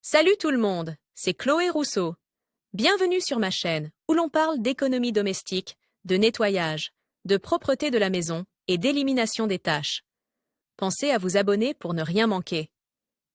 Salut tout le monde, c'est Chloé Rousseau. Bienvenue sur ma chaîne où l'on parle d'économie domestique, de nettoyage, de propreté de la maison et d'élimination des tâches. Pensez à vous abonner pour ne rien manquer.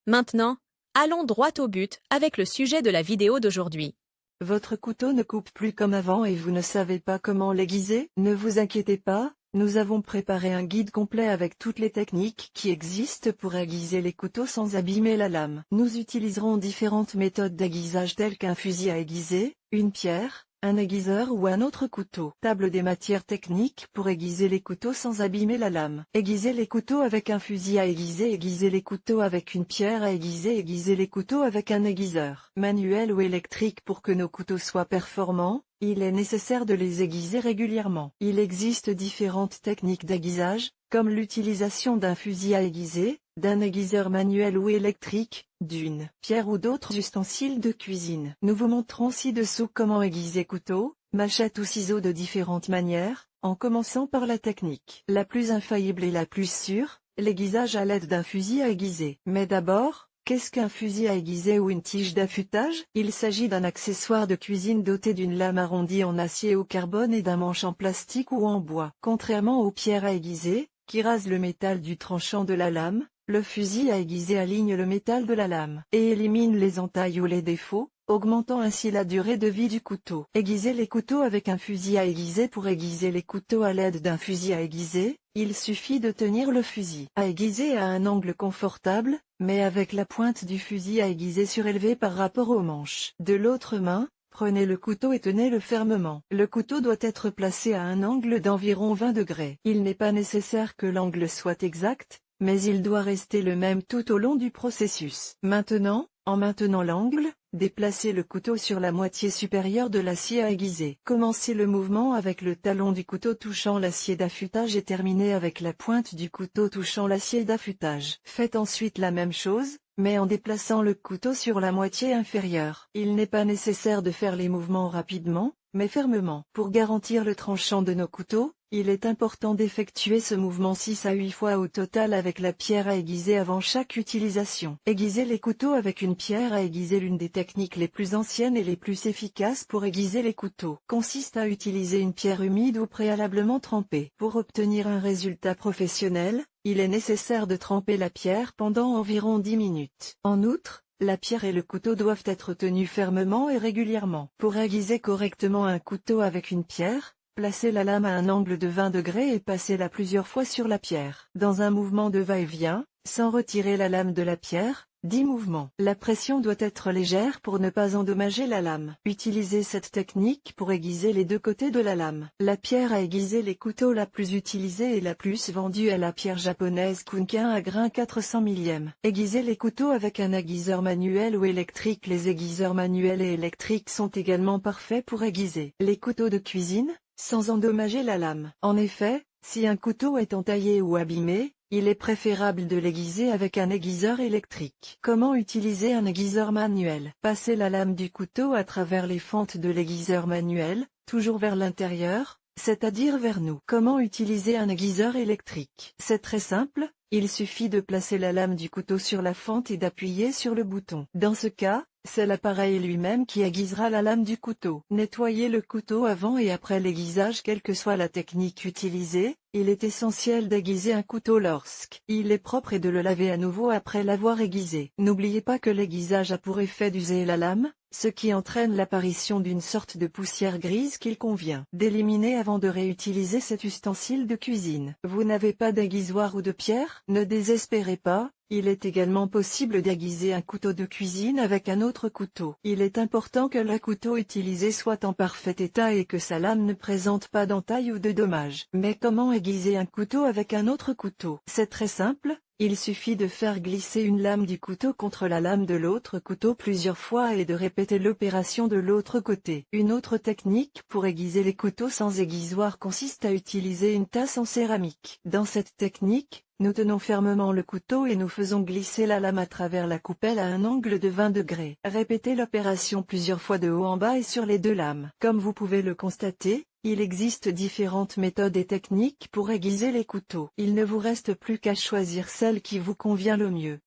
Maintenant, allons droit au but avec le sujet de la vidéo d'aujourd'hui. Votre couteau ne coupe plus comme avant et vous ne savez pas comment l'aiguiser? Ne vous inquiétez pas, nous avons préparé un guide complet avec toutes les techniques qui existent pour aiguiser les couteaux sans abîmer la lame. Nous utiliserons différentes méthodes d'aiguisage telles qu'un fusil à aiguiser, une pierre, un aiguiseur ou un autre couteau. Table des matières techniques pour aiguiser les couteaux sans abîmer la lame. Aiguiser les couteaux avec un fusil à aiguiser. Aiguiser les couteaux avec une pierre à aiguiser. Aiguiser les couteaux avec un aiguiseur. Manuel ou électrique. Pour que nos couteaux soient performants, il est nécessaire de les aiguiser régulièrement. Il existe différentes techniques d'aiguisage, comme l'utilisation d'un fusil à aiguiser, d'un aiguiseur manuel ou électrique, d'une pierre ou d'autres ustensiles de cuisine. Nous vous montrons ci-dessous comment aiguiser couteau, machette ou ciseaux de différentes manières, en commençant par la technique la plus infaillible et la plus sûre, l'aiguisage à l'aide d'un fusil à aiguiser. Mais d'abord, qu'est-ce qu'un fusil à aiguiser ou une tige d'affûtage? Il s'agit d'un accessoire de cuisine doté d'une lame arrondie en acier ou carbone et d'un manche en plastique ou en bois. Contrairement aux pierres à aiguiser, qui rasent le métal du tranchant de la lame, le fusil à aiguiser aligne le métal de la lame et élimine les entailles ou les défauts, augmentant ainsi la durée de vie du couteau. Aiguiser les couteaux avec un fusil à aiguiser. Pour aiguiser les couteaux à l'aide d'un fusil à aiguiser, il suffit de tenir le fusil à aiguiser à un angle confortable, mais avec la pointe du fusil à aiguiser surélevée par rapport au manche. De l'autre main, prenez le couteau et tenez-le fermement. Le couteau doit être placé à un angle d'environ 20 degrés. Il n'est pas nécessaire que l'angle soit exact, mais il doit rester le même tout au long du processus. Maintenant, en maintenant l'angle, déplacez le couteau sur la moitié supérieure de l'acier à aiguiser. Commencez le mouvement avec le talon du couteau touchant l'acier d'affûtage et terminez avec la pointe du couteau touchant l'acier d'affûtage. Faites ensuite la même chose, mais en déplaçant le couteau sur la moitié inférieure. Il n'est pas nécessaire de faire les mouvements rapidement, mais fermement. Pour garantir le tranchant de nos couteaux, il est important d'effectuer ce mouvement 6 à 8 fois au total avec la pierre à aiguiser avant chaque utilisation. Aiguiser les couteaux avec une pierre à aiguiser. L'une des techniques les plus anciennes et les plus efficaces pour aiguiser les couteaux consiste à utiliser une pierre humide ou préalablement trempée. Pour obtenir un résultat professionnel, il est nécessaire de tremper la pierre pendant environ 10 minutes. En outre, la pierre et le couteau doivent être tenus fermement et régulièrement. Pour aiguiser correctement un couteau avec une pierre, placez la lame à un angle de 20 degrés et passez-la plusieurs fois sur la pierre. Dans un mouvement de va-et-vient, sans retirer la lame de la pierre, 10 mouvements. La pression doit être légère pour ne pas endommager la lame. Utilisez cette technique pour aiguiser les deux côtés de la lame. La pierre à aiguiser les couteaux la plus utilisée et la plus vendue est la pierre japonaise Kunkin à grain 400 mm. Aiguiser les couteaux avec un aiguiseur manuel ou électrique. Les aiguiseurs manuels et électriques sont également parfaits pour aiguiser les couteaux de cuisine, sans endommager la lame. En effet, si un couteau est entaillé ou abîmé, il est préférable de l'aiguiser avec un aiguiseur électrique. Comment utiliser un aiguiseur manuel? Passez la lame du couteau à travers les fentes de l'aiguiseur manuel, toujours vers l'intérieur, c'est-à-dire vers nous. Comment utiliser un aiguiseur électrique? C'est très simple, il suffit de placer la lame du couteau sur la fente et d'appuyer sur le bouton. Dans ce cas, c'est l'appareil lui-même qui aiguisera la lame du couteau. Nettoyez le couteau avant et après l'aiguisage. Quelle que soit la technique utilisée, il est essentiel d'aiguiser un couteau lorsqu'il est propre et de le laver à nouveau après l'avoir aiguisé. N'oubliez pas que l'aiguisage a pour effet d'user la lame, ce qui entraîne l'apparition d'une sorte de poussière grise qu'il convient d'éliminer avant de réutiliser cet ustensile de cuisine. Vous n'avez pas d'aiguisoir ou de pierre? Ne désespérez pas. Il est également possible d'aiguiser un couteau de cuisine avec un autre couteau. Il est important que le couteau utilisé soit en parfait état et que sa lame ne présente pas d'entaille ou de dommages. Mais comment aiguiser un couteau avec un autre couteau? C'est très simple. Il suffit de faire glisser une lame du couteau contre la lame de l'autre couteau plusieurs fois et de répéter l'opération de l'autre côté. Une autre technique pour aiguiser les couteaux sans aiguisoir consiste à utiliser une tasse en céramique. Dans cette technique, nous tenons fermement le couteau et nous faisons glisser la lame à travers la coupelle à un angle de 20 degrés. Répétez l'opération plusieurs fois de haut en bas et sur les deux lames. Comme vous pouvez le constater, il existe différentes méthodes et techniques pour aiguiser les couteaux. Il ne vous reste plus qu'à choisir celle qui vous convient le mieux.